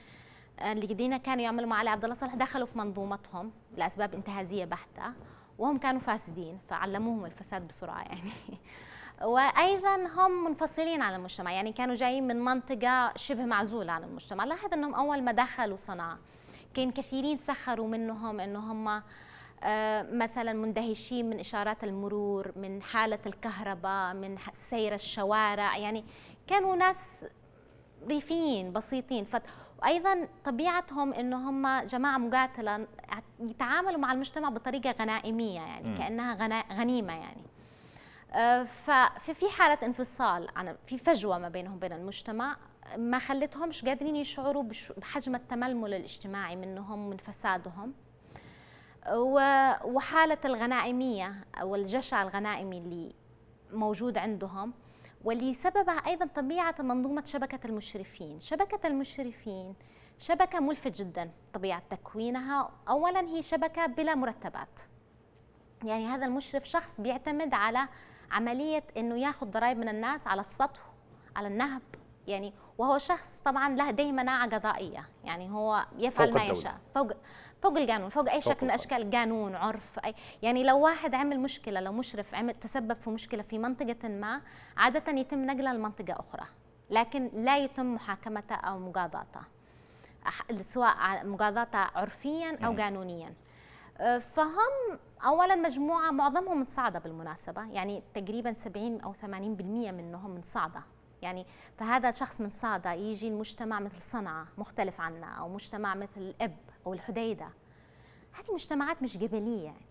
الذين كانوا يعملوا مع علي عبد الله صالح دخلوا في منظومتهم لأسباب انتهازية بحتة، وهم كانوا فاسدين فعلموهم الفساد بسرعة يعني. وايضا هم منفصلين عن المجتمع، يعني كانوا جايين من منطقه شبه معزوله عن المجتمع. لاحظ انهم اول ما دخلوا صنعاء كان كثيرين سخروا منهم انه هم مثلا مندهشين من اشارات المرور، من حاله الكهرباء، من سير الشوارع، يعني كانوا ناس ريفيين بسيطين. وايضا طبيعتهم انه هم جماعه مقاتله يتعاملوا مع المجتمع بطريقه غنائميه، يعني كانها غنيمه يعني. ففي حاله انفصال، في فجوه ما بينهم وبين المجتمع، ما خلتهمش قادرين يشعروا بحجم التململ الاجتماعي منهم من فسادهم، وحاله الغنائميه او الجشع الغنائمي اللي موجود عندهم، واللي سببها ايضا طبيعه منظومه شبكه المشرفين. شبكه المشرفين شبكه ملفت جدا طبيعه تكوينها. اولا هي شبكه بلا مرتبات، يعني هذا المشرف شخص بيعتمد على عمليه انه ياخذ ضرائب من الناس على السطح، على النهب، يعني وهو شخص طبعا له ديه مناعه قضائيه، يعني هو يفعل ما يشاء فوق القانون، فوق اي شكل من اشكال القانون، عرف، يعني لو واحد عمل مشكله، لو مشرف تسبب في مشكله في منطقه ما، عاده يتم نقلها لمنطقه اخرى، لكن لا يتم محاكمته او مقاضاته، سواء مقاضاته عرفيا او قانونيا. فهم اولا مجموعه معظمهم من صعده بالمناسبه، يعني تقريبا 70 او 80% منهم من صعده، يعني فهذا شخص من صعده يجي المجتمع مثل صنعاء مختلف عنا، او مجتمع مثل الاب او الحديده، هذه مجتمعات مش قبليه يعني،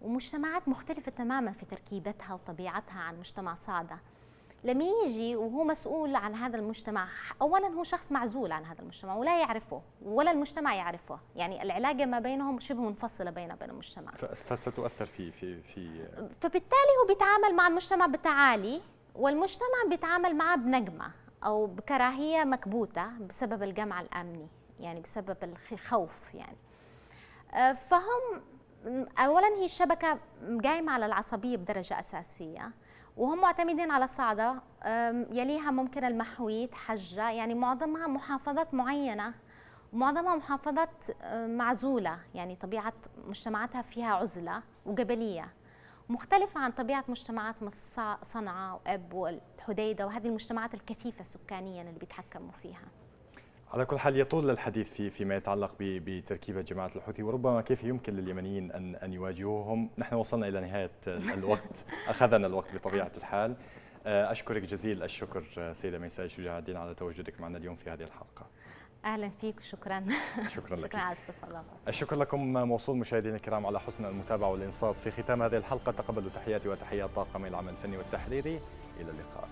ومجتمعات مختلفه تماما في تركيبتها وطبيعتها عن مجتمع صعده. لما يجي وهو مسؤول عن هذا المجتمع، اولا هو شخص معزول عن هذا المجتمع ولا يعرفه ولا المجتمع يعرفه، يعني العلاقه ما بينهم شبه منفصله بين المجتمع. فستؤثر في فبالتالي هو بيتعامل مع المجتمع بتعالي، والمجتمع بيتعامل معه بنقمه او بكراهيه مكبوته بسبب القمع الامني، يعني بسبب الخوف يعني. فهم اولا هي الشبكه قايمه على العصبيه بدرجه اساسيه، وهم معتمدين على صعدة، يليها ممكن المحويت، حجة، يعني معظمها محافظات معينة، ومعظمها محافظات معزولة، يعني طبيعة مجتمعاتها فيها عزلة وقبلية، مختلفة عن طبيعة مجتمعات مثل صنعاء وأب والحديدة وهذه المجتمعات الكثيفة سكانيا اللي بيتحكموا فيها. على كل حال يطول الحديث فيما يتعلق بتركيبة جماعة الحوثي، وربما كيف يمكن لليمنيين أن يواجهوهم. نحن وصلنا إلى نهاية الوقت، أخذنا الوقت بطبيعة الحال. أشكرك جزيل الشكر سيدة ميساء شجاع الدين على تواجدك معنا اليوم في هذه الحلقة. أهلا فيك وشكرا. شكرا لك. شكرا على الاستضافة. الشكر لكم موصول مشاهدينا الكرام على حسن المتابعة والإنصات. في ختام هذه الحلقة تقبلوا تحياتي وتحيات طاقم العمل الفني والتحريري. إلى اللقاء.